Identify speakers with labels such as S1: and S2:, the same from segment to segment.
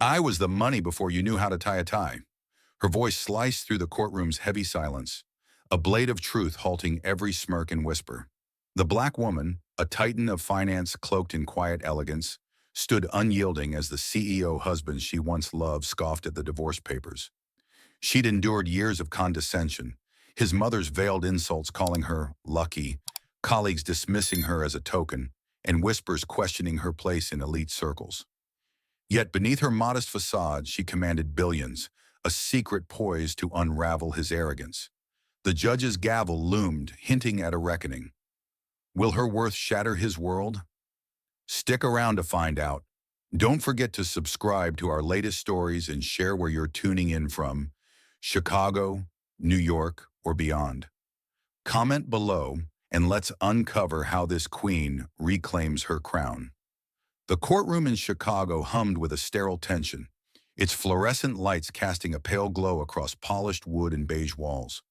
S1: I was the money before you knew how to tie a tie. Her voice sliced through the courtroom's heavy silence, a blade of truth halting every smirk and whisper. The black woman, a titan of finance cloaked in quiet elegance, stood unyielding as the CEO husband she once loved scoffed at the divorce papers. She'd endured years of condescension, his mother's veiled insults calling her lucky, colleagues dismissing her as a token, and whispers questioning her place in elite circles. Yet beneath her modest facade, she commanded billions, a secret poised to unravel his arrogance. The judge's gavel loomed, hinting at a reckoning. Will her worth shatter his world? Stick around to find out. Don't forget to subscribe to our latest stories and share where you're tuning in from, Chicago, New York, or beyond. Comment below and let's uncover how this queen reclaims her crown. The courtroom in Chicago hummed with a sterile tension, its fluorescent lights casting a pale glow across polished wood and beige walls.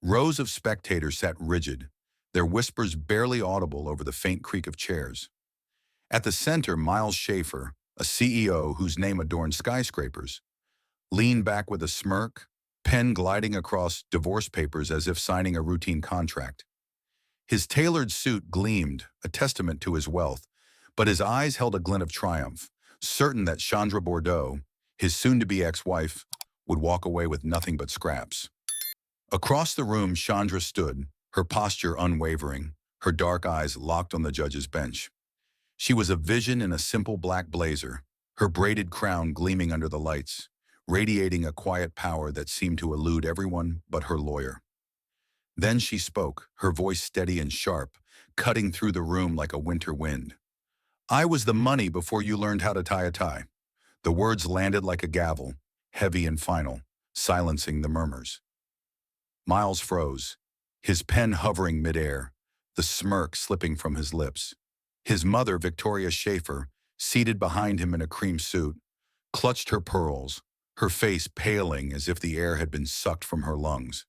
S1: Rows of spectators sat rigid, their whispers barely audible over the faint creak of chairs. At the center, Miles Schaefer, a CEO whose name adorned skyscrapers, leaned back with a smirk, pen gliding across divorce papers as if signing a routine contract. His tailored suit gleamed, a testament to his wealth, but his eyes held a glint of triumph, certain that Chandra Bordeaux, his soon-to-be ex-wife, would walk away with nothing but scraps. Across the room, Chandra stood, her posture unwavering, her dark eyes locked on the judge's bench. She was a vision in a simple black blazer, her braided crown gleaming under the lights, radiating a quiet power that seemed to elude everyone but her lawyer. Then she spoke, her voice steady and sharp, cutting through the room like a winter wind. I was the money before you learned how to tie a tie. The words landed like a gavel, heavy and final, silencing the murmurs. Miles froze, his pen hovering midair, the smirk slipping from his lips. His mother, Victoria Schaefer, seated behind him in a cream suit, clutched her pearls, her face paling as if the air had been sucked from her lungs.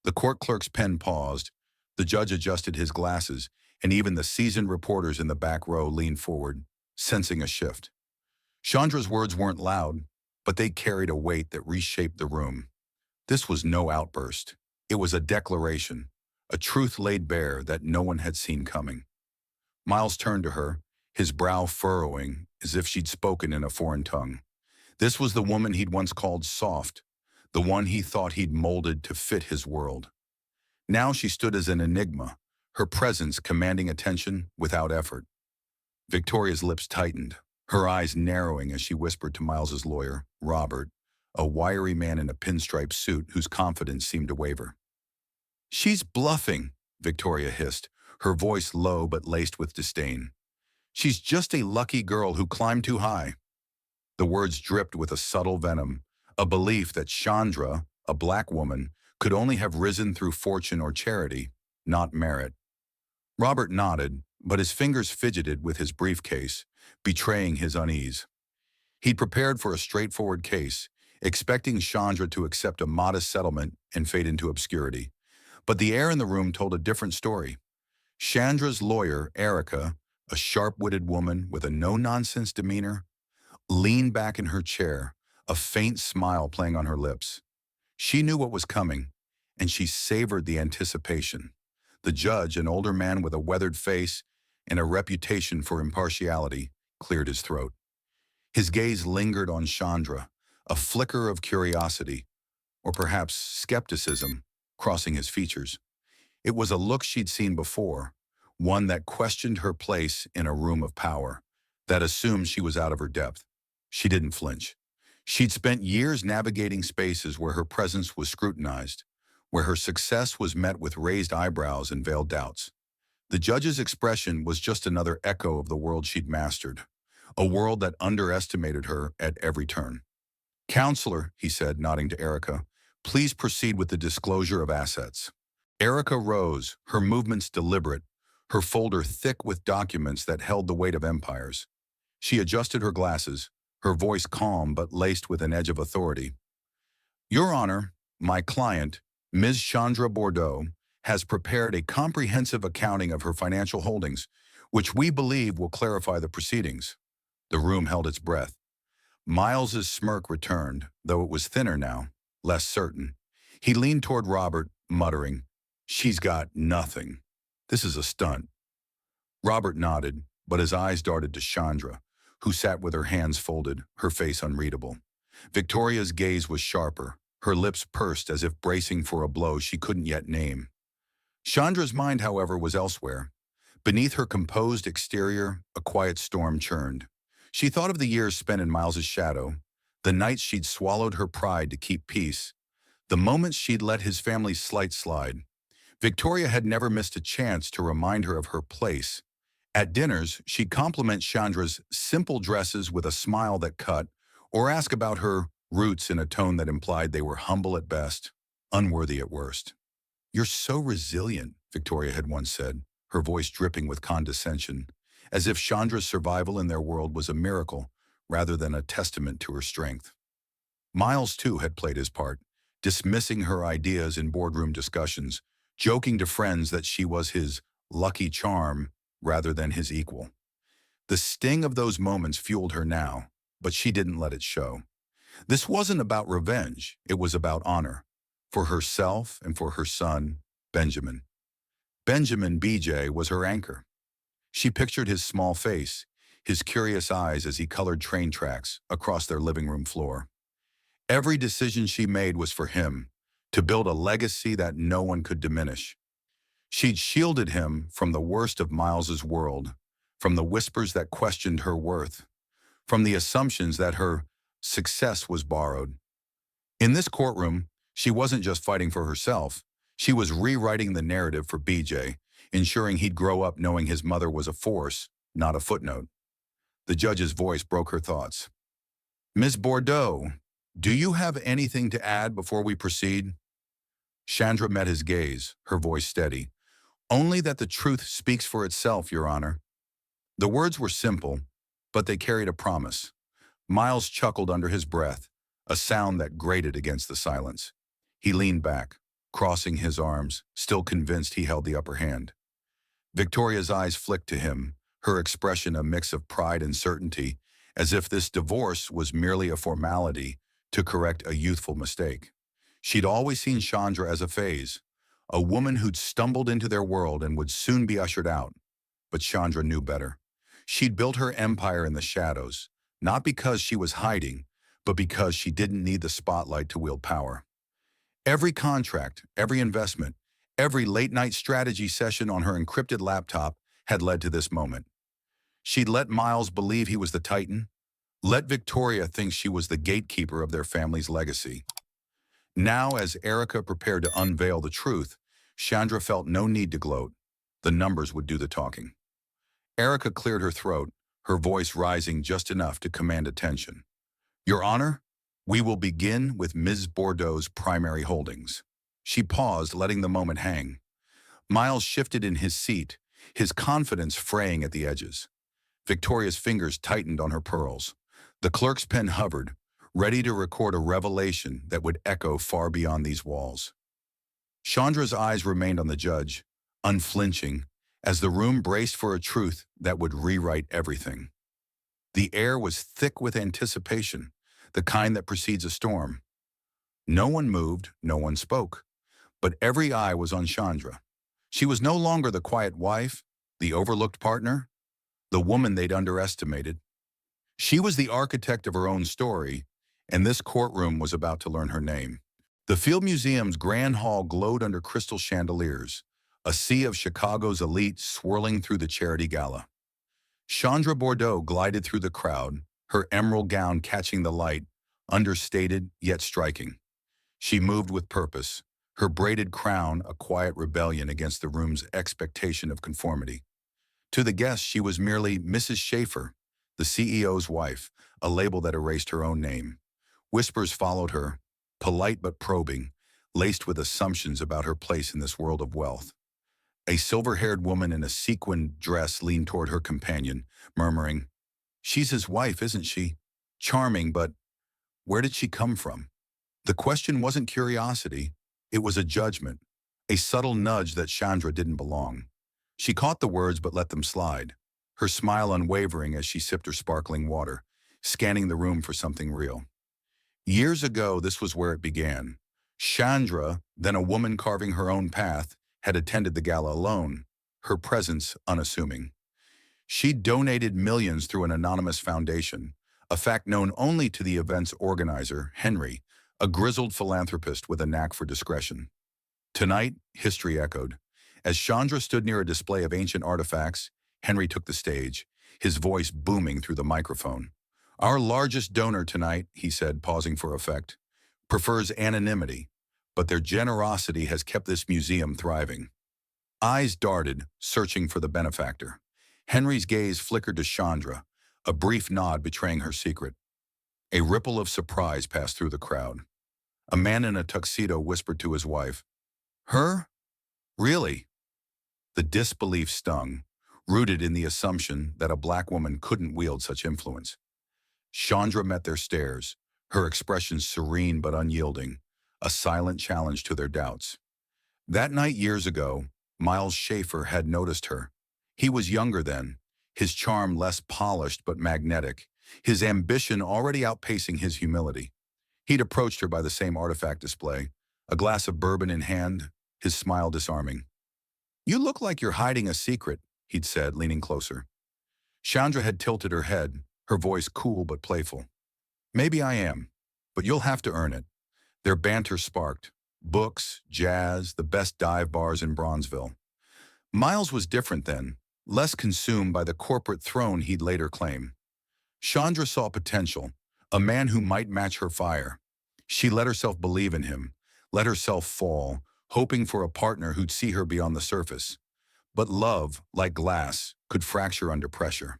S1: The court clerk's pen paused, the judge adjusted his glasses, and even the seasoned reporters in the back row leaned forward, sensing a shift. Chandra's words weren't loud, but they carried a weight that reshaped the room. This was no outburst. It was a declaration, a truth laid bare that no one had seen coming. Miles turned to her, his brow furrowing as if she'd spoken in a foreign tongue. This was the woman he'd once called soft, the one he thought he'd molded to fit his world. Now she stood as an enigma, her presence commanding attention without effort. Victoria's lips tightened, her eyes narrowing as she whispered to Miles's lawyer, Robert, a wiry man in a pinstripe suit whose confidence seemed to waver. She's bluffing, Victoria hissed, her voice low but laced with disdain. She's just a lucky girl who climbed too high. The words dripped with a subtle venom, a belief that Chandra, a black woman, could only have risen through fortune or charity, not merit. Robert nodded, but his fingers fidgeted with his briefcase, betraying his unease. He'd prepared for a straightforward case, expecting Chandra to accept a modest settlement and fade into obscurity. But the air in the room told a different story. Chandra's lawyer, Erica, a sharp-witted woman with a no-nonsense demeanor, leaned back in her chair, a faint smile playing on her lips. She knew what was coming, and she savored the anticipation. The judge, an older man with a weathered face and a reputation for impartiality, cleared his throat. His gaze lingered on Chandra, a flicker of curiosity, or perhaps skepticism, crossing his features. It was a look she'd seen before, one that questioned her place in a room of power, that assumed she was out of her depth. She didn't flinch. She'd spent years navigating spaces where her presence was scrutinized, where her success was met with raised eyebrows and veiled doubts. The judge's expression was just another echo of the world she'd mastered, a world that underestimated her at every turn. Counselor, he said, nodding to Erica, please proceed with the disclosure of assets. Erica rose, her movements deliberate, her folder thick with documents that held the weight of empires. She adjusted her glasses, her voice calm but laced with an edge of authority. Your Honor, my client, Ms. Chandra Bordeaux, has prepared a comprehensive accounting of her financial holdings, which we believe will clarify the proceedings. The room held its breath. Miles's smirk returned, though it was thinner now, less certain. He leaned toward Robert, muttering, "She's got nothing. This is a stunt." Robert nodded, but his eyes darted to Chandra, who sat with her hands folded, her face unreadable. Victoria's gaze was sharper, her lips pursed as if bracing for a blow she couldn't yet name. Chandra's mind, however, was elsewhere. Beneath her composed exterior, a quiet storm churned. She thought of the years spent in Miles's shadow, the nights she'd swallowed her pride to keep peace, the moments she'd let his family's slight slide. Victoria had never missed a chance to remind her of her place. At dinners, she'd compliment Chandra's simple dresses with a smile that cut, or ask about her roots in a tone that implied they were humble at best, unworthy at worst. "You're so resilient," Victoria had once said, her voice dripping with condescension, as if Chandra's survival in their world was a miracle rather than a testament to her strength. Miles, too, had played his part, dismissing her ideas in boardroom discussions, joking to friends that she was his lucky charm rather than his equal. The sting of those moments fueled her now, but she didn't let it show. This wasn't about revenge, it was about honor, for herself and for her son, Benjamin. Benjamin, BJ, was her anchor. She pictured his small face, his curious eyes as he colored train tracks across their living room floor. Every decision she made was for him, to build a legacy that no one could diminish. She'd shielded him from the worst of Miles's world, from the whispers that questioned her worth, from the assumptions that her success was borrowed. In this courtroom, she wasn't just fighting for herself, she was rewriting the narrative for BJ, ensuring he'd grow up knowing his mother was a force, not a footnote. The judge's voice broke her thoughts. "Ms. Bordeaux, do you have anything to add before we proceed?" Chandra met his gaze, her voice steady. "Only that the truth speaks for itself, Your Honor." The words were simple, but they carried a promise. Miles chuckled under his breath, a sound that grated against the silence. He leaned back, crossing his arms, still convinced he held the upper hand. Victoria's eyes flicked to him, her expression a mix of pride and certainty, as if this divorce was merely a formality to correct a youthful mistake. She'd always seen Chandra as a phase, a woman who'd stumbled into their world and would soon be ushered out. But Chandra knew better. She'd built her empire in the shadows, not because she was hiding, but because she didn't need the spotlight to wield power. Every contract, every investment, every late-night strategy session on her encrypted laptop had led to this moment. She'd let Miles believe he was the Titan, let Victoria think she was the gatekeeper of their family's legacy. Now, as Erica prepared to unveil the truth, Chandra felt no need to gloat. The numbers would do the talking. Erica cleared her throat, her voice rising just enough to command attention. "Your Honor, we will begin with Ms. Bordeaux's primary holdings." She paused, letting the moment hang. Miles shifted in his seat, his confidence fraying at the edges. Victoria's fingers tightened on her pearls. The clerk's pen hovered, ready to record a revelation that would echo far beyond these walls. Chandra's eyes remained on the judge, unflinching, as the room braced for a truth that would rewrite everything. The air was thick with anticipation, the kind that precedes a storm. No one moved, no one spoke, but every eye was on Chandra. She was no longer the quiet wife, the overlooked partner, the woman they'd underestimated. She was the architect of her own story, and this courtroom was about to learn her name. The Field Museum's grand hall glowed under crystal chandeliers, a sea of Chicago's elite swirling through the charity gala. Chandra Bordeaux glided through the crowd, her emerald gown catching the light, understated yet striking. She moved with purpose, her braided crown a quiet rebellion against the room's expectation of conformity. To the guests, she was merely Mrs. Schaefer, the CEO's wife, a label that erased her own name. Whispers followed her, polite but probing, laced with assumptions about her place in this world of wealth. A silver-haired woman in a sequined dress leaned toward her companion, murmuring, "She's his wife, isn't she? Charming, but where did she come from?" The question wasn't curiosity, it was a judgment, a subtle nudge that Chandra didn't belong. She caught the words but let them slide, her smile unwavering as she sipped her sparkling water. scanning the room for something real. Years ago, this was where it began. Chandra, then a woman carving her own path, had attended the gala alone, her presence unassuming. She donated millions through an anonymous foundation, a fact known only to the event's organizer, Henry, a grizzled philanthropist with a knack for discretion. Tonight, history echoed. As Chandra stood near a display of ancient artifacts, Henry took the stage, his voice booming through the microphone. Our largest donor tonight, he said, pausing for effect, prefers anonymity, but their generosity has kept this museum thriving. Eyes darted, searching for the benefactor. Henry's gaze flickered to Chandra, a brief nod betraying her secret. A ripple of surprise passed through the crowd. A man in a tuxedo whispered to his wife, "Her? Really?" The disbelief stung, rooted in the assumption that a black woman couldn't wield such influence. Chandra met their stares, her expression serene but unyielding, a silent challenge to their doubts. That night years ago, Miles Schaefer had noticed her. He was younger then, his charm less polished but magnetic, his ambition already outpacing his humility. He'd approached her by the same artifact display, a glass of bourbon in hand, his smile disarming. "You look like you're hiding a secret," he'd said, leaning closer. Chandra had tilted her head, her voice cool but playful. "Maybe I am, but you'll have to earn it." Their banter sparked. Books, jazz, the best dive bars in Bronzeville. Miles was different then, less consumed by the corporate throne he'd later claim. Chandra saw potential, a man who might match her fire. She let herself believe in him, let herself fall, hoping for a partner who'd see her beyond the surface. But love, like glass, could fracture under pressure.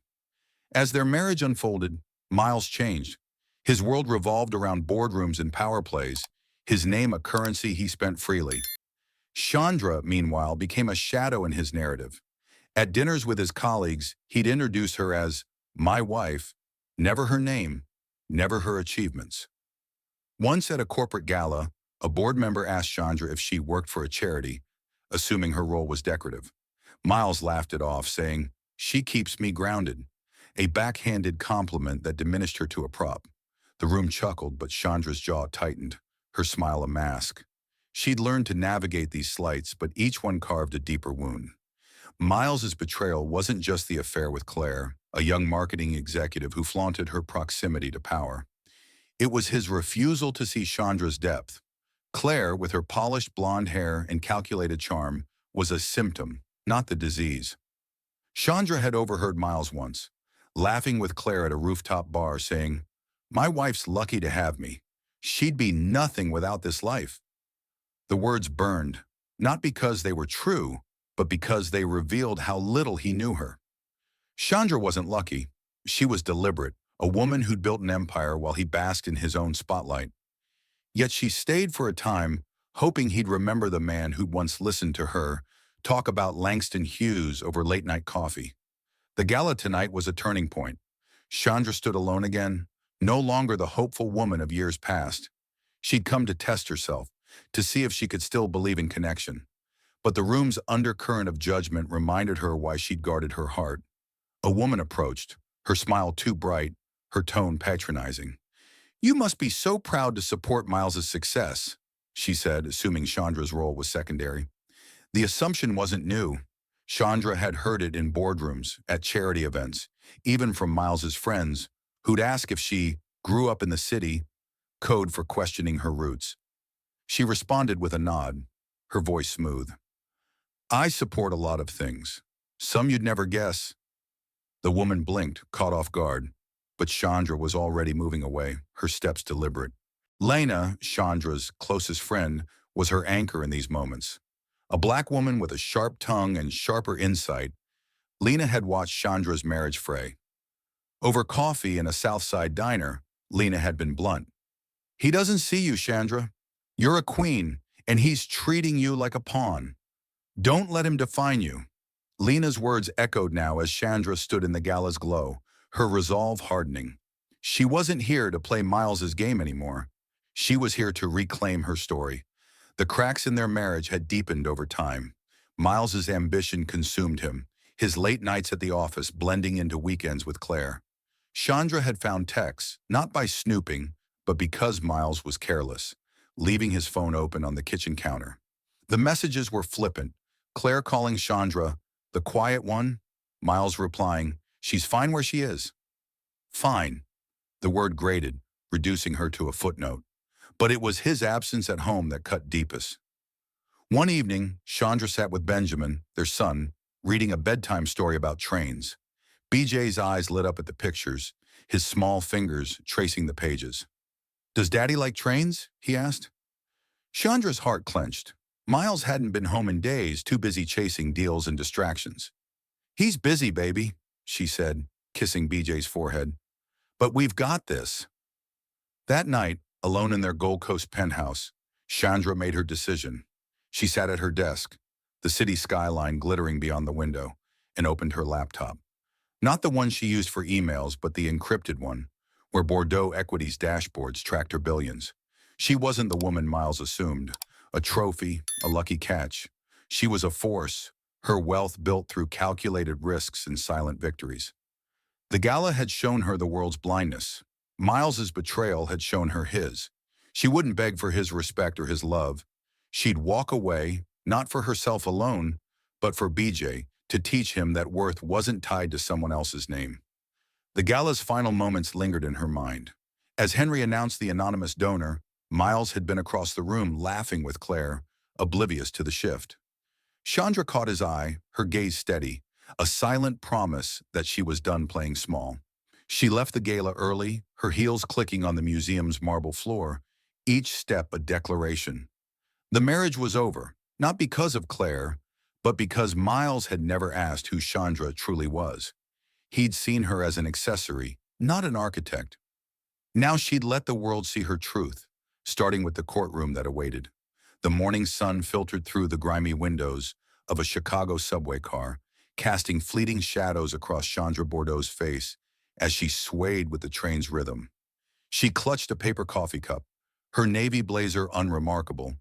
S1: As their marriage unfolded, Miles changed. His world revolved around boardrooms and power plays, his name a currency he spent freely. Chandra, meanwhile, became a shadow in his narrative. At dinners with his colleagues, he'd introduce her as "my wife," never her name, never her achievements. Once at a corporate gala, a board member asked Chandra if she worked for a charity, assuming her role was decorative. Miles laughed it off, saying, "She keeps me grounded," a backhanded compliment that diminished her to a prop. The room chuckled, but Chandra's jaw tightened, her smile a mask. She'd learned to navigate these slights, but each one carved a deeper wound. Miles's betrayal wasn't just the affair with Claire, a young marketing executive who flaunted her proximity to power. It was his refusal to see Chandra's depth. Claire, with her polished blonde hair and calculated charm, was a symptom, not the disease. Chandra had overheard Miles once, laughing with Claire at a rooftop bar, saying, "My wife's lucky to have me. She'd be nothing without this life." The words burned, not because they were true, but because they revealed how little he knew her. Chandra wasn't lucky. She was deliberate, a woman who'd built an empire while he basked in his own spotlight. Yet she stayed for a time, hoping he'd remember the man who'd once listened to her talk about Langston Hughes over late-night coffee. The gala tonight was a turning point. Chandra stood alone again, no longer the hopeful woman of years past. She'd come to test herself, to see if she could still believe in connection. But the room's undercurrent of judgment reminded her why she'd guarded her heart. A woman approached, her smile too bright, her tone patronizing. "You must be so proud to support Miles's success," she said, assuming Chandra's role was secondary. The assumption wasn't new. Chandra had heard it in boardrooms, at charity events, even from Miles's friends, who'd ask if she grew up in the city, code for questioning her roots. She responded with a nod, her voice smooth. "I support a lot of things. Some you'd never guess." The woman blinked, caught off guard, but Chandra was already moving away, her steps deliberate. Lena, Chandra's closest friend, was her anchor in these moments. A black woman with a sharp tongue and sharper insight, Lena had watched Chandra's marriage fray. Over coffee in a South Side diner, Lena had been blunt. "He doesn't see you, Chandra. You're a queen, and he's treating you like a pawn. Don't let him define you." Lena's words echoed now as Chandra stood in the gala's glow, her resolve hardening. She wasn't here to play Miles's game anymore. She was here to reclaim her story. The cracks in their marriage had deepened over time. Miles's ambition consumed him, his late nights at the office blending into weekends with Claire. Chandra had found texts, not by snooping, but because Miles was careless, leaving his phone open on the kitchen counter. The messages were flippant. Claire calling Chandra, the quiet one, Miles replying, she's fine where she is. Fine. The word grated, reducing her to a footnote. But it was his absence at home that cut deepest. One evening, Chandra sat with Benjamin, their son, reading a bedtime story about trains. BJ's eyes lit up at the pictures, his small fingers tracing the pages. Does Daddy like trains? He asked. Chandra's heart clenched. Miles hadn't been home in days, too busy chasing deals and distractions. He's busy, baby, she said, kissing BJ's forehead. But we've got this. That night, alone in their Gold Coast penthouse, Chandra made her decision. She sat at her desk, the city skyline glittering beyond the window, and opened her laptop. Not the one she used for emails, but the encrypted one, where Bordeaux Equity's dashboards tracked her billions. She wasn't the woman Miles assumed, a trophy, a lucky catch. She was a force, her wealth built through calculated risks and silent victories. The gala had shown her the world's blindness. Miles's betrayal had shown her his. She wouldn't beg for his respect or his love. She'd walk away, not for herself alone, but for BJ, to teach him that worth wasn't tied to someone else's name. The gala's final moments lingered in her mind. As Henry announced the anonymous donor, Miles had been across the room laughing with Claire, oblivious to the shift. Chandra caught his eye, her gaze steady, a silent promise that she was done playing small. She left the gala early, her heels clicking on the museum's marble floor, each step a declaration. The marriage was over, not because of Claire, but because Miles had never asked who Chandra truly was. He'd seen her as an accessory, not an architect. Now she'd let the world see her truth, starting with the courtroom that awaited. The morning sun filtered through the grimy windows of a Chicago subway car, casting fleeting shadows across Chandra Bordeaux's face as she swayed with the train's rhythm. She clutched a paper coffee cup, her navy blazer unremarkable,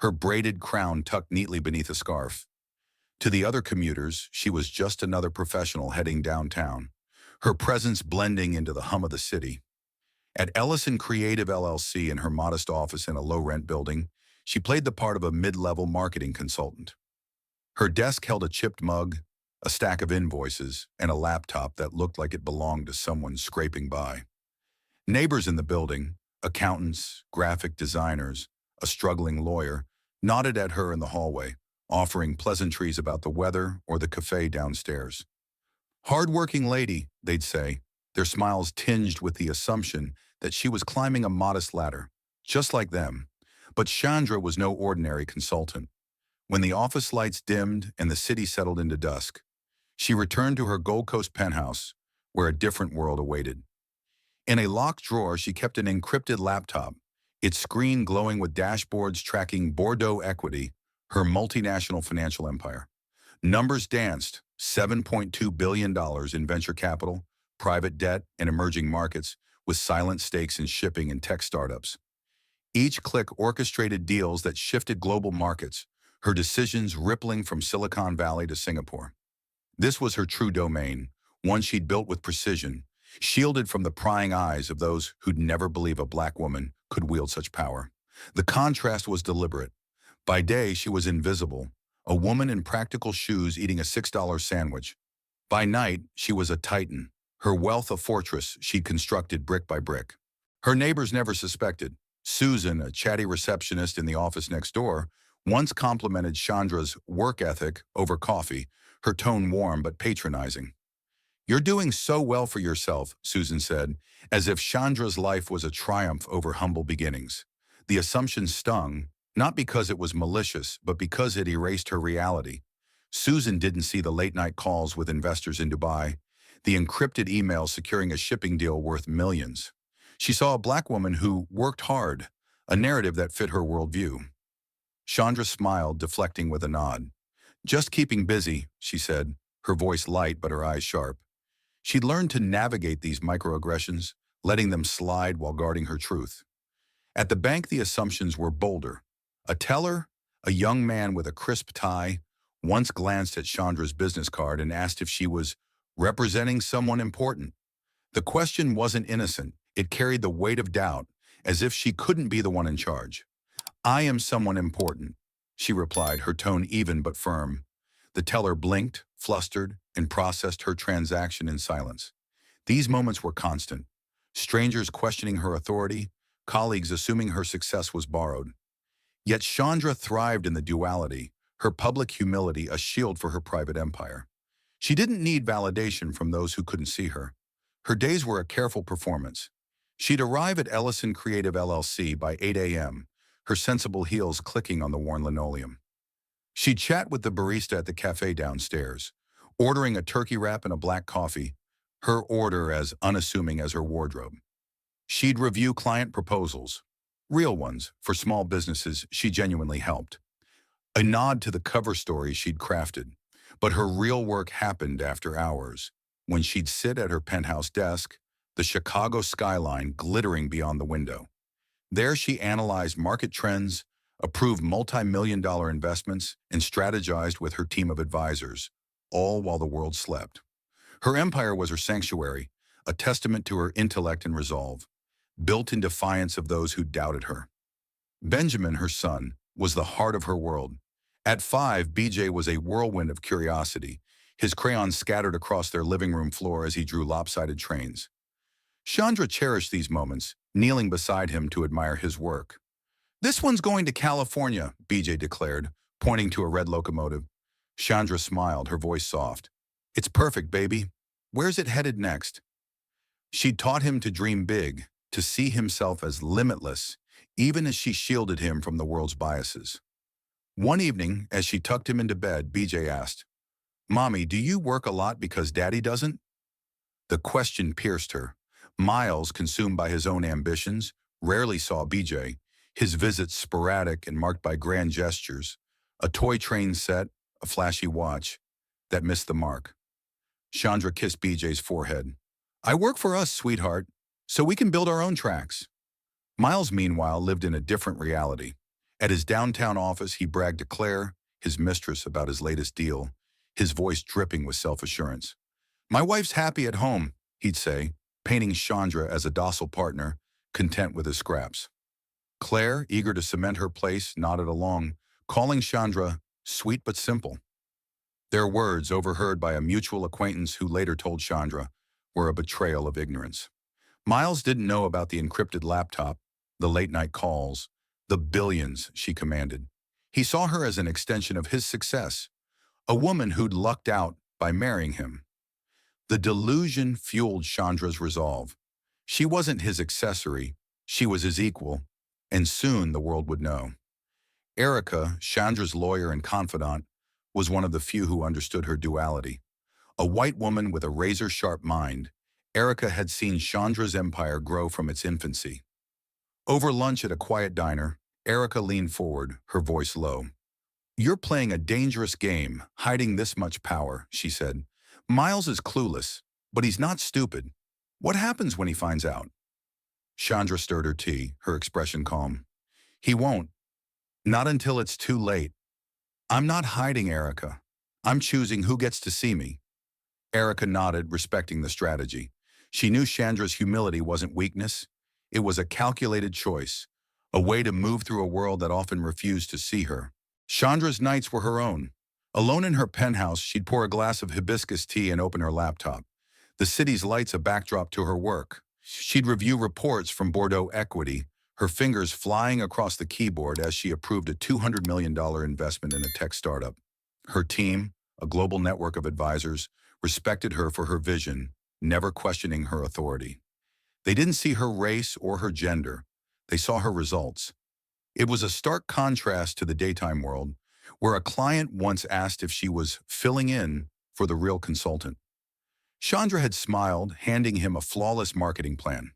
S1: her braided crown tucked neatly beneath a scarf. To the other commuters, she was just another professional heading downtown, her presence blending into the hum of the city. At Ellison Creative LLC in her modest office in a low-rent building, she played the part of a mid-level marketing consultant. Her desk held a chipped mug, a stack of invoices, and a laptop that looked like it belonged to someone scraping by. Neighbors in the building, accountants, graphic designers, a struggling lawyer, nodded at her in the hallway, offering pleasantries about the weather or the cafe downstairs. Hard-working lady, they'd say, their smiles tinged with the assumption that she was climbing a modest ladder, just like them. But Chandra was no ordinary consultant. When the office lights dimmed and the city settled into dusk, she returned to her Gold Coast penthouse, where a different world awaited. In a locked drawer, she kept an encrypted laptop, its screen glowing with dashboards tracking Bordeaux Equity, her multinational financial empire. Numbers danced, $7.2 billion in venture capital, private debt, and emerging markets, with silent stakes in shipping and tech startups. Each click orchestrated deals that shifted global markets, her decisions rippling from Silicon Valley to Singapore. This was her true domain, one she'd built with precision, shielded from the prying eyes of those who'd never believe a black woman could wield such power. The contrast was deliberate. By day, she was invisible, a woman in practical shoes eating a $6 sandwich. By night, she was a titan, her wealth a fortress she'd constructed brick by brick. Her neighbors never suspected. Susan, a chatty receptionist in the office next door, once complimented Chandra's work ethic over coffee, her tone warm but patronizing. "You're doing so well for yourself," Susan said, as if Chandra's life was a triumph over humble beginnings. The assumption stung, not because it was malicious, but because it erased her reality. Susan didn't see the late-night calls with investors in Dubai, the encrypted emails securing a shipping deal worth millions. She saw a black woman who worked hard, a narrative that fit her worldview. Chandra smiled, deflecting with a nod. "Just keeping busy," she said, her voice light but her eyes sharp. She'd learned to navigate these microaggressions, letting them slide while guarding her truth. At the bank, the assumptions were bolder. A teller, a young man with a crisp tie, once glanced at Chandra's business card and asked if she was representing someone important. The question wasn't innocent. It carried the weight of doubt, as if she couldn't be the one in charge. "I am someone important," she replied, her tone even but firm. The teller blinked, flustered, and processed her transaction in silence. These moments were constant. Strangers questioning her authority, colleagues assuming her success was borrowed. Yet Chandra thrived in the duality, her public humility a shield for her private empire. She didn't need validation from those who couldn't see her. Her days were a careful performance. She'd arrive at Ellison Creative LLC by 8 a.m., her sensible heels clicking on the worn linoleum. She'd chat with the barista at the cafe downstairs, ordering a turkey wrap and a black coffee, her order as unassuming as her wardrobe. She'd review client proposals, real ones, for small businesses she genuinely helped. A nod to the cover story she'd crafted. But her real work happened after hours, when she'd sit at her penthouse desk, the Chicago skyline glittering beyond the window. There she analyzed market trends, approved multi-million-dollar investments, and strategized with her team of advisors, all while the world slept. Her empire was her sanctuary, a testament to her intellect and resolve, built in defiance of those who doubted her. Benjamin, her son, was the heart of her world. At 5, BJ was a whirlwind of curiosity, his crayons scattered across their living room floor as he drew lopsided trains. Chandra cherished these moments, kneeling beside him to admire his work. "This one's going to California," BJ declared, pointing to a red locomotive. Chandra smiled, her voice soft. "It's perfect, baby. Where's it headed next?" She'd taught him to dream big, to see himself as limitless, even as she shielded him from the world's biases. One evening, as she tucked him into bed, BJ asked, "Mommy, do you work a lot because Daddy doesn't?" The question pierced her. Miles, consumed by his own ambitions, rarely saw BJ, his visits sporadic and marked by grand gestures, a toy train set, a flashy watch, that missed the mark. Chandra kissed BJ's forehead. "I work for us, sweetheart, so we can build our own tracks." Miles, meanwhile, lived in a different reality. At his downtown office, he bragged to Claire, his mistress, about his latest deal, his voice dripping with self-assurance. "My wife's happy at home," he'd say, painting Chandra as a docile partner, content with his scraps. Claire, eager to cement her place, nodded along, calling Chandra sweet but simple. Their words, overheard by a mutual acquaintance who later told Chandra, were a betrayal of ignorance. Miles didn't know about the encrypted laptop, the late-night calls, the billions she commanded. He saw her as an extension of his success, a woman who'd lucked out by marrying him. The delusion fueled Chandra's resolve. She wasn't his accessory, she was his equal, and soon the world would know. Erica, Chandra's lawyer and confidant, was one of the few who understood her duality. A white woman with a razor-sharp mind, Erica had seen Chandra's empire grow from its infancy. Over lunch at a quiet diner, Erica leaned forward, her voice low. "You're playing a dangerous game, hiding this much power," she said. "Miles is clueless, but he's not stupid. What happens when he finds out?" Chandra stirred her tea, her expression calm. "He won't. Not until it's too late. I'm not hiding, Erica. I'm choosing who gets to see me." Erica nodded, respecting the strategy. She knew Chandra's humility wasn't weakness. It was a calculated choice, a way to move through a world that often refused to see her. Chandra's nights were her own. Alone in her penthouse, she'd pour a glass of hibiscus tea and open her laptop. The city's lights a backdrop to her work. She'd review reports from Bordeaux Equity, her fingers flying across the keyboard as she approved a $200 million investment in a tech startup. Her team, a global network of advisors, respected her for her vision, never questioning her authority. They didn't see her race or her gender. They saw her results. It was a stark contrast to the daytime world, where a client once asked if she was filling in for the real consultant. Chandra had smiled, handing him a flawless marketing plan.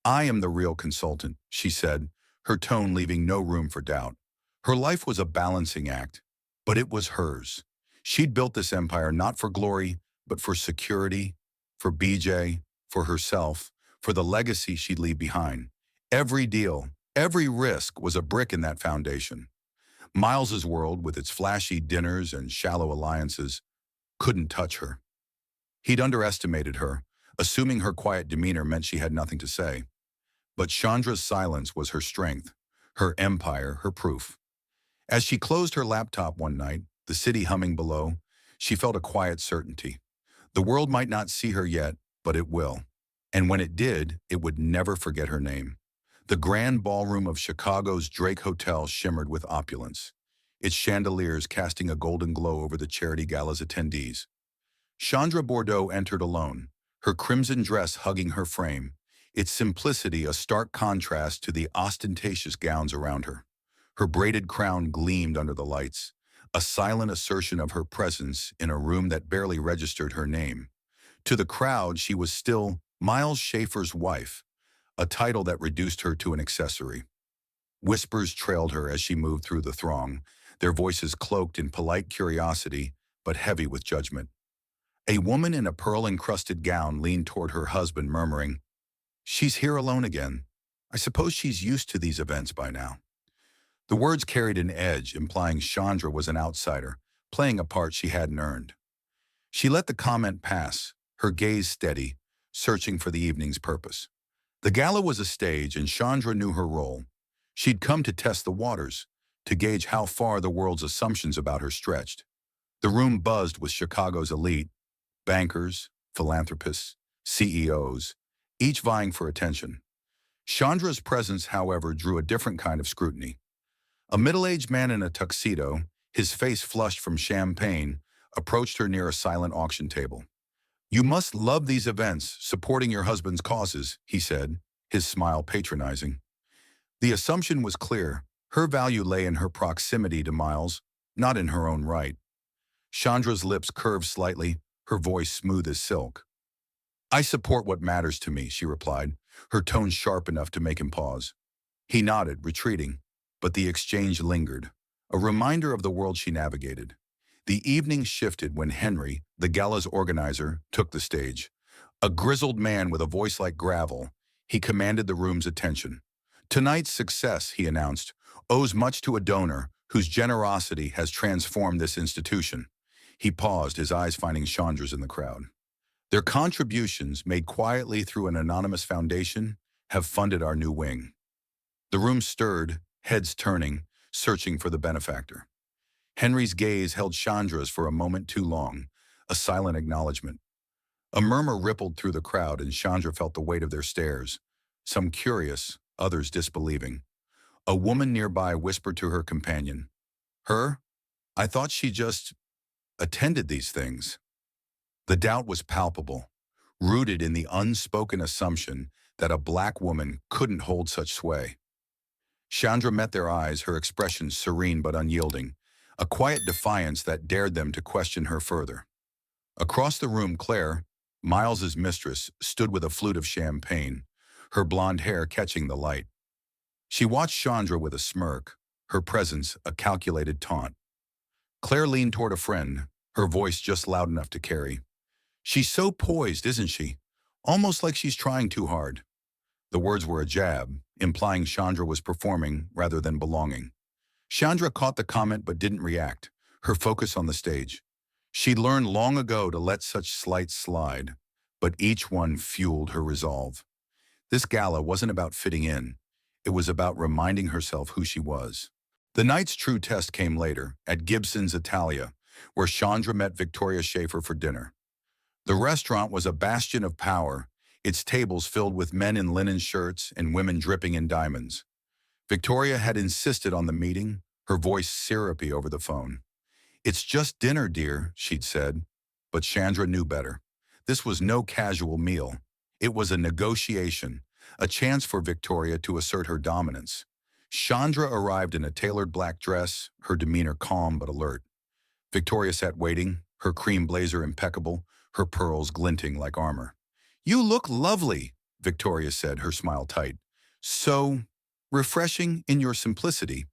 S1: "I am the real consultant," she said, her tone leaving no room for doubt. Her life was a balancing act, but it was hers. She'd built this empire not for glory, but for security, for BJ, for herself, for the legacy she'd leave behind. Every deal, every risk was a brick in that foundation. Miles's world, with its flashy dinners and shallow alliances, couldn't touch her. He'd underestimated her, assuming her quiet demeanor meant she had nothing to say. But Chandra's silence was her strength, her empire, her proof. As she closed her laptop one night, the city humming below, she felt a quiet certainty. The world might not see her yet, but it will. And when it did, it would never forget her name. The grand ballroom of Chicago's Drake Hotel shimmered with opulence, its chandeliers casting a golden glow over the charity gala's attendees. Chandra Bordeaux entered alone, her crimson dress hugging her frame, its simplicity a stark contrast to the ostentatious gowns around her. Her braided crown gleamed under the lights, a silent assertion of her presence in a room that barely registered her name. To the crowd, she was still Miles Schaefer's wife, a title that reduced her to an accessory. Whispers trailed her as she moved through the throng, their voices cloaked in polite curiosity, but heavy with judgment. A woman in a pearl-encrusted gown leaned toward her husband, murmuring, "She's here alone again. I suppose she's used to these events by now." The words carried an edge, implying Chandra was an outsider, playing a part she hadn't earned. She let the comment pass, her gaze steady, searching for the evening's purpose. The gala was a stage, and Chandra knew her role. She'd come to test the waters, to gauge how far the world's assumptions about her stretched. The room buzzed with Chicago's elite, bankers, philanthropists, CEOs, each vying for attention. Chandra's presence, however, drew a different kind of scrutiny. A middle-aged man in a tuxedo, his face flushed from champagne, approached her near a silent auction table. "You must love these events, supporting your husband's causes," he said, his smile patronizing. The assumption was clear. Her value lay in her proximity to Miles, not in her own right. Chandra's lips curved slightly, her voice smooth as silk. "I support what matters to me," she replied, her tone sharp enough to make him pause. He nodded, retreating, but the exchange lingered, a reminder of the world she navigated. The evening shifted when Henry, the gala's organizer, took the stage. A grizzled man with a voice like gravel, he commanded the room's attention. "Tonight's success," he announced, "owes much to a donor whose generosity has transformed this institution." He paused, his eyes finding Chandra's in the crowd. "Their contributions, made quietly through an anonymous foundation, have funded our new wing." The room stirred, heads turning, searching for the benefactor. Henry's gaze held Chandra's for a moment too long, a silent acknowledgement. A murmur rippled through the crowd, and Chandra felt the weight of their stares, some curious, others disbelieving. A woman nearby whispered to her companion, "Her? I thought she just attended these things." The doubt was palpable, rooted in the unspoken assumption that a black woman couldn't hold such sway. Chandra met their eyes, her expression serene but unyielding, a quiet defiance that dared them to question her further. Across the room, Claire, Miles's mistress, stood with a flute of champagne, her blonde hair catching the light. She watched Chandra with a smirk, her presence a calculated taunt. Claire leaned toward a friend, her voice just loud enough to carry. "She's so poised, isn't she? Almost like she's trying too hard." The words were a jab, implying Chandra was performing rather than belonging. Chandra caught the comment but didn't react, her focus on the stage. She'd learned long ago to let such slights slide, but each one fueled her resolve. This gala wasn't about fitting in. It was about reminding herself who she was. The night's true test came later, at Gibson's Italia, where Chandra met Victoria Schaefer for dinner. The restaurant was a bastion of power, its tables filled with men in linen shirts and women dripping in diamonds. Victoria had insisted on the meeting, her voice syrupy over the phone. "It's just dinner, dear," she'd said. But Chandra knew better. This was no casual meal. It was a negotiation, a chance for Victoria to assert her dominance. Chandra arrived in a tailored black dress, her demeanor calm but alert. Victoria sat waiting, her cream blazer impeccable, her pearls glinting like armor. "You look lovely," Victoria said, her smile tight. "So refreshing in your simplicity."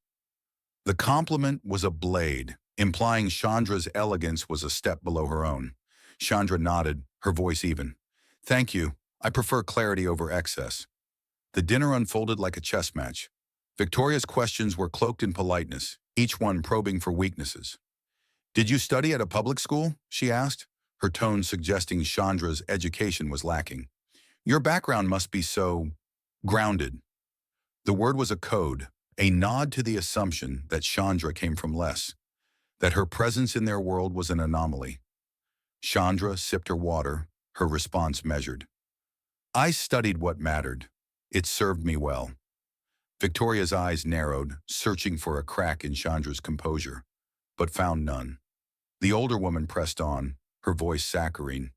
S1: The compliment was a blade, implying Chandra's elegance was a step below her own. Chandra nodded, her voice even. "Thank you. I prefer clarity over excess." The dinner unfolded like a chess match. Victoria's questions were cloaked in politeness, each one probing for weaknesses. "Did you study at a public school?" she asked, her tone suggesting Chandra's education was lacking. Your background must be so grounded. The word was a code, a nod to the assumption that Chandra came from less, that her presence in their world was an anomaly. Chandra sipped her water, her response measured. I studied what mattered. It served me well. Victoria's eyes narrowed, searching for a crack in Chandra's composure, but found none. The older woman pressed on, her voice saccharine.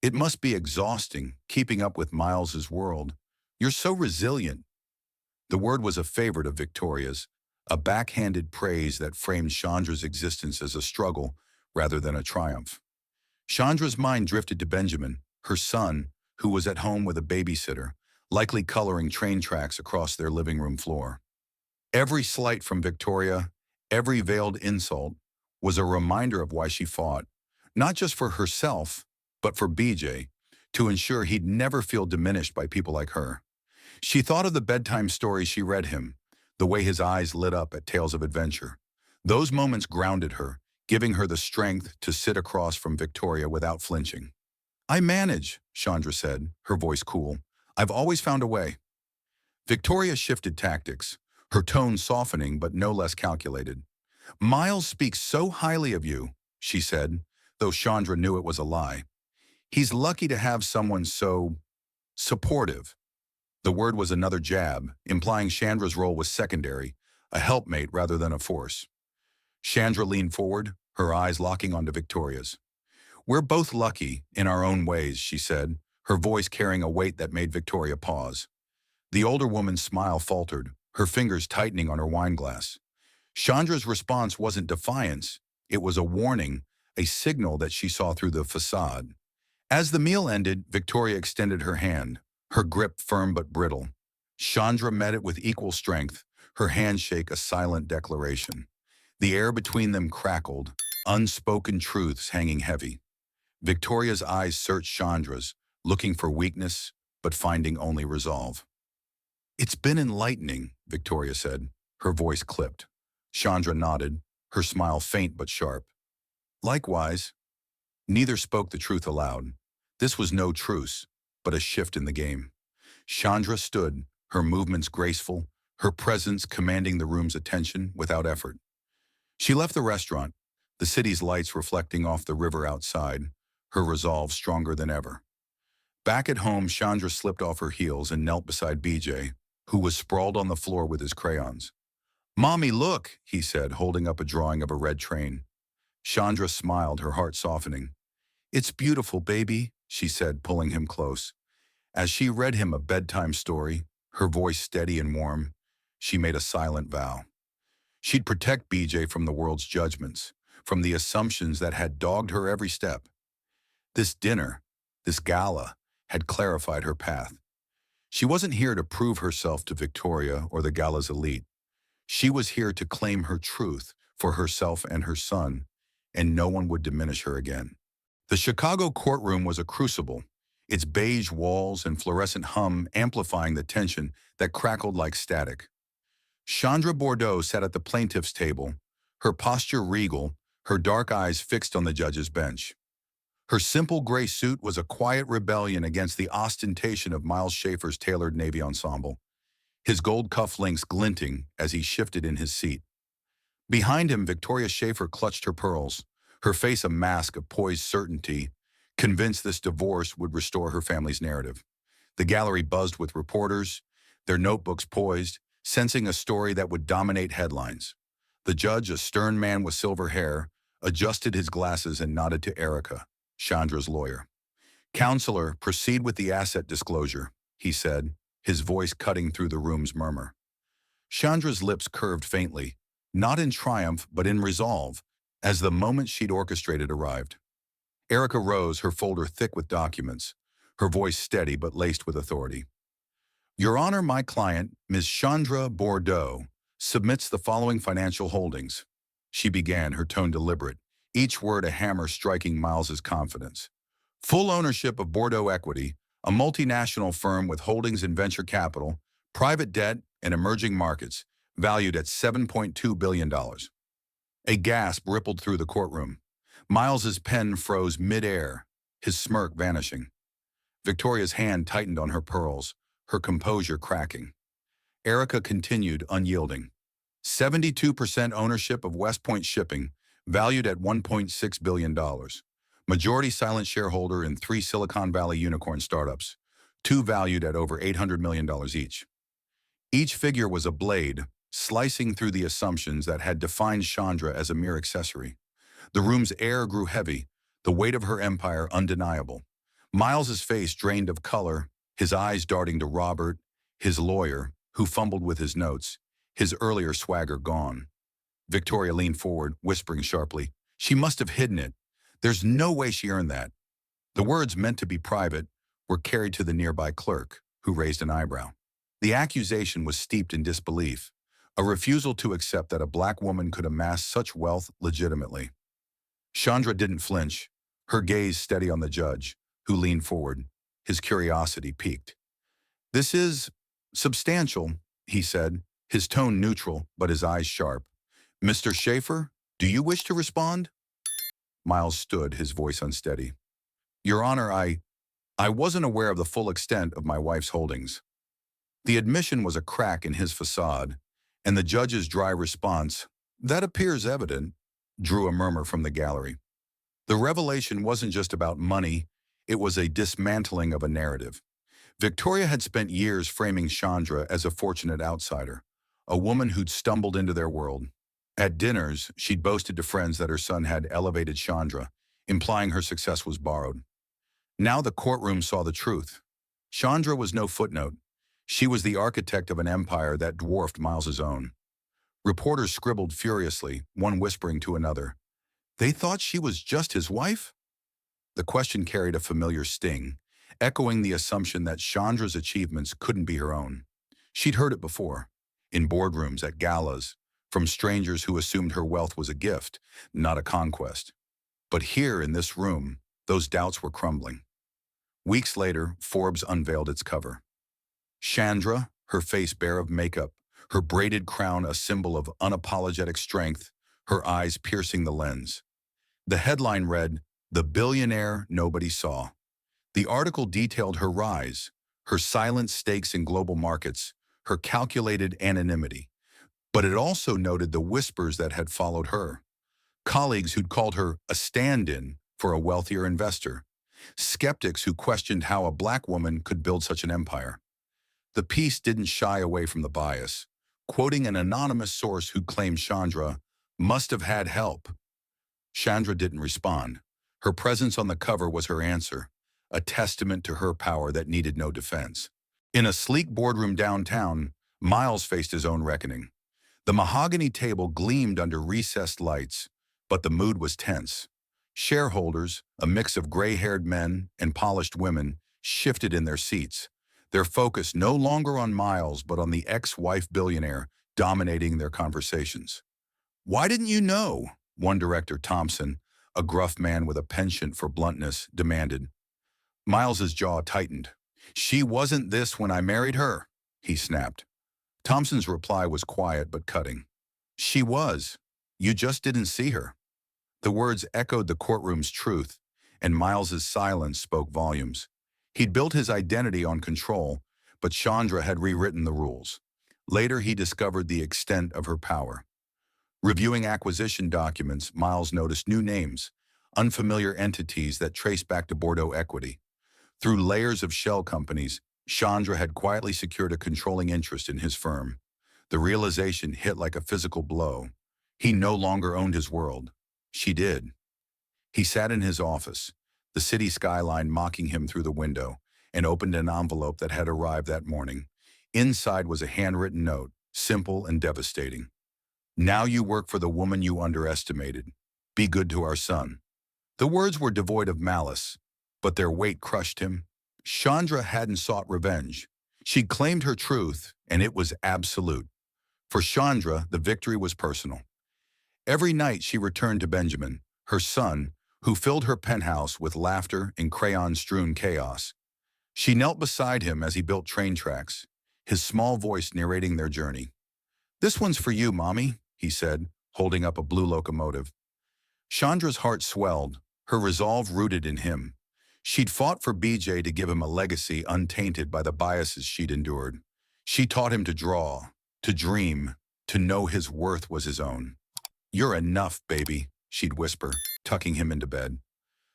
S1: It must be exhausting, keeping up with Miles's world. You're so resilient. The word was a favorite of Victoria's, a backhanded praise that framed Chandra's existence as a struggle rather than a triumph. Chandra's mind drifted to Benjamin, her son, who was at home with a babysitter, likely coloring train tracks across their living room floor. Every slight from Victoria, every veiled insult, was a reminder of why she fought, not just for herself, but for BJ, to ensure he'd never feel diminished by people like her. She thought of the bedtime stories she read him, the way his eyes lit up at tales of adventure. Those moments grounded her, giving her the strength to sit across from Victoria without flinching. I manage, Chandra said, her voice cool. I've always found a way. Victoria shifted tactics, her tone softening but no less calculated. Miles speaks so highly of you, she said, though Chandra knew it was a lie. He's lucky to have someone so supportive. The word was another jab, implying Chandra's role was secondary, a helpmate rather than a force. Chandra leaned forward, her eyes locking onto Victoria's. We're both lucky, in our own ways, she said, her voice carrying a weight that made Victoria pause. The older woman's smile faltered, her fingers tightening on her wine glass. Chandra's response wasn't defiance, it was a warning, a signal that she saw through the facade. As the meal ended, Victoria extended her hand, her grip firm but brittle. Chandra met it with equal strength, her handshake a silent declaration. The air between them crackled, unspoken truths hanging heavy. Victoria's eyes searched Chandra's, looking for weakness, but finding only resolve. It's been enlightening, Victoria said, her voice clipped. Chandra nodded, her smile faint but sharp. Likewise. Neither spoke the truth aloud. This was no truce, but a shift in the game. Chandra stood, her movements graceful, her presence commanding the room's attention without effort. She left the restaurant, the city's lights reflecting off the river outside, her resolve stronger than ever. Back at home, Chandra slipped off her heels and knelt beside BJ, who was sprawled on the floor with his crayons. Mommy, look, he said, holding up a drawing of a red train. Chandra smiled, her heart softening. It's beautiful, baby, she said, pulling him close. As she read him a bedtime story, her voice steady and warm, she made a silent vow. She'd protect BJ from the world's judgments, from the assumptions that had dogged her every step. This dinner, this gala, had clarified her path. She wasn't here to prove herself to Victoria or the gala's elite. She was here to claim her truth for herself and her son, and no one would diminish her again. The Chicago courtroom was a crucible, its beige walls and fluorescent hum amplifying the tension that crackled like static. Chandra Bordeaux sat at the plaintiff's table, her posture regal, her dark eyes fixed on the judge's bench. Her simple gray suit was a quiet rebellion against the ostentation of Miles Schaefer's tailored Navy ensemble, his gold cufflinks glinting as he shifted in his seat. Behind him, Victoria Schaefer clutched her pearls, her face a mask of poised certainty, convinced this divorce would restore her family's narrative. The gallery buzzed with reporters, their notebooks poised, sensing a story that would dominate headlines. The judge, a stern man with silver hair, adjusted his glasses and nodded to Erica, Chandra's lawyer. Counselor, proceed with the asset disclosure, he said, his voice cutting through the room's murmur. Chandra's lips curved faintly, not in triumph but in resolve, as the moment she'd orchestrated arrived. Erica rose, her folder thick with documents, her voice steady but laced with authority. Your Honor, my client, Ms. Chandra Bordeaux, submits the following financial holdings. She began, her tone deliberate, each word a hammer striking Miles's confidence. Full ownership of Bordeaux Equity, a multinational firm with holdings in venture capital, private debt, and emerging markets, valued at $7.2 billion. A gasp rippled through the courtroom. Miles's pen froze mid-air, his smirk vanishing. Victoria's hand tightened on her pearls, her composure cracking. Erica continued, unyielding. 72% ownership of West Point Shipping, valued at $1.6 billion. Majority silent shareholder in 3 Silicon Valley unicorn startups, 2 valued at over $800 million each. Each figure was a blade, slicing through the assumptions that had defined Chandra as a mere accessory. The room's air grew heavy, the weight of her empire undeniable. Miles's face drained of color, his eyes darting to Robert, his lawyer, who fumbled with his notes, his earlier swagger gone. Victoria leaned forward, whispering sharply, "She must have hidden it. There's no way she earned that." The words, meant to be private, were carried to the nearby clerk, who raised an eyebrow. The accusation was steeped in disbelief, a refusal to accept that a black woman could amass such wealth legitimately. Chandra didn't flinch, her gaze steady on the judge, who leaned forward, his curiosity piqued. "This is substantial," he said, his tone neutral but his eyes sharp. "Mr. Schaefer, do you wish to respond?" Miles stood, his voice unsteady. "Your Honor, I wasn't aware of the full extent of my wife's holdings." The admission was a crack in his facade, and the judge's dry response, "That appears evident," drew a murmur from the gallery. The revelation wasn't just about money, it was a dismantling of a narrative. Victoria had spent years framing Chandra as a fortunate outsider, a woman who'd stumbled into their world. At dinners, she'd boasted to friends that her son had elevated Chandra, implying her success was borrowed. Now the courtroom saw the truth. Chandra was no footnote. She was the architect of an empire that dwarfed Miles's own. Reporters scribbled furiously, one whispering to another, "They thought she was just his wife?" The question carried a familiar sting, echoing the assumption that Chandra's achievements couldn't be her own. She'd heard it before, in boardrooms, at galas, from strangers who assumed her wealth was a gift, not a conquest. But here in this room, those doubts were crumbling. Weeks later, Forbes unveiled its cover. Chandra, her face bare of makeup, her braided crown a symbol of unapologetic strength, her eyes piercing the lens. The headline read, "The Billionaire Nobody Saw." The article detailed her rise, her silent stakes in global markets, her calculated anonymity. But it also noted the whispers that had followed her. Colleagues who'd called her a stand-in for a wealthier investor. Skeptics who questioned how a black woman could build such an empire. The piece didn't shy away from the bias, quoting an anonymous source who claimed Chandra must have had help. Chandra didn't respond. Her presence on the cover was her answer, a testament to her power that needed no defense. In a sleek boardroom downtown, Miles faced his own reckoning. The mahogany table gleamed under recessed lights, but the mood was tense. Shareholders, a mix of gray-haired men and polished women, shifted in their seats, their focus no longer on Miles but on the ex-wife billionaire dominating their conversations. "Why didn't you know?" one director, Thompson, a gruff man with a penchant for bluntness, demanded. Miles's jaw tightened. "She wasn't this when I married her," he snapped. Thompson's reply was quiet but cutting. "She was. You just didn't see her." The words echoed the courtroom's truth, and Miles's silence spoke volumes. He'd built his identity on control, but Chandra had rewritten the rules. Later, he discovered the extent of her power. Reviewing acquisition documents, Miles noticed new names, unfamiliar entities that traced back to Bordeaux equity. Through layers of shell companies, Chandra had quietly secured a controlling interest in his firm. The realization hit like a physical blow. He no longer owned his world. She did. He sat in his office, the city skyline mocking him through the window, and opened an envelope that had arrived that morning. Inside was a handwritten note, simple and devastating. "Now you work for the woman you underestimated. Be good to our son." The words were devoid of malice, but their weight crushed him. Chandra hadn't sought revenge. She'd claimed her truth, and it was absolute. For Chandra, the victory was personal. Every night she returned to Benjamin, her son, who filled her penthouse with laughter and crayon-strewn chaos. She knelt beside him as he built train tracks, his small voice narrating their journey. "This one's for you, Mommy," he said, holding up a blue locomotive. Chandra's heart swelled, her resolve rooted in him. She'd fought for BJ to give him a legacy untainted by the biases she'd endured. She taught him to draw, to dream, to know his worth was his own. "You're enough, baby," she'd whisper, tucking him into bed.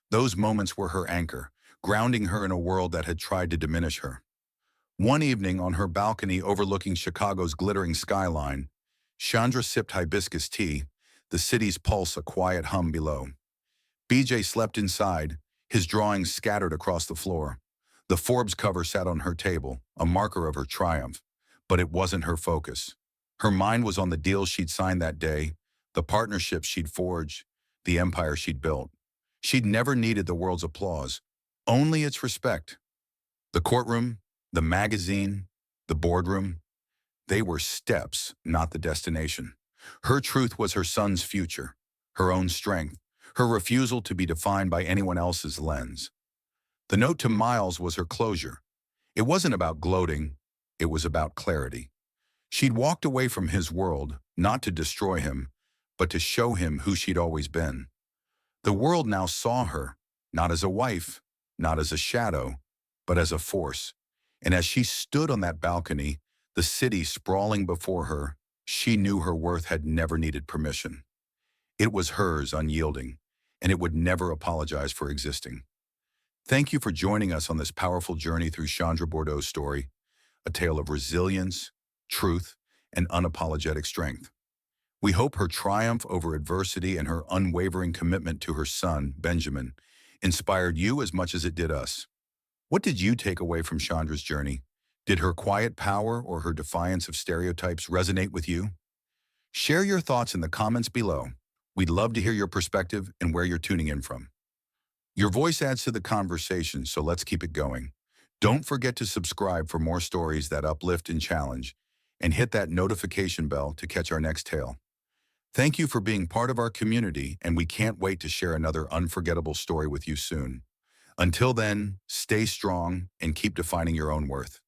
S1: Those moments were her anchor, grounding her in a world that had tried to diminish her. One evening on her balcony overlooking Chicago's glittering skyline, Chandra sipped hibiscus tea, the city's pulse a quiet hum below. BJ slept inside, his drawings scattered across the floor. The Forbes cover sat on her table, a marker of her triumph, but it wasn't her focus. Her mind was on the deals she'd signed that day, the partnerships she'd forged, the empire she'd built. She'd never needed the world's applause, only its respect. The courtroom, the magazine, the boardroom, they were steps, not the destination. Her truth was her son's future, her own strength, her refusal to be defined by anyone else's lens. The note to Miles was her closure. It wasn't about gloating, it was about clarity. She'd walked away from his world, not to destroy him, but to show him who she'd always been. The world now saw her, not as a wife, not as a shadow, but as a force. And as she stood on that balcony, the city sprawling before her, she knew her worth had never needed permission. It was hers, unyielding, and it would never apologize for existing. Thank you for joining us on this powerful journey through Chandra Bordeaux's story, a tale of resilience, truth, and unapologetic strength. We hope her triumph over adversity and her unwavering commitment to her son, Benjamin, inspired you as much as it did us. What did you take away from Chandra's journey? Did her quiet power or her defiance of stereotypes resonate with you? Share your thoughts in the comments below. We'd love to hear your perspective and where you're tuning in from. Your voice adds to the conversation, so let's keep it going. Don't forget to subscribe for more stories that uplift and challenge, and hit that notification bell to catch our next tale. Thank you for being part of our community, and we can't wait to share another unforgettable story with you soon. Until then, stay strong and keep defining your own worth.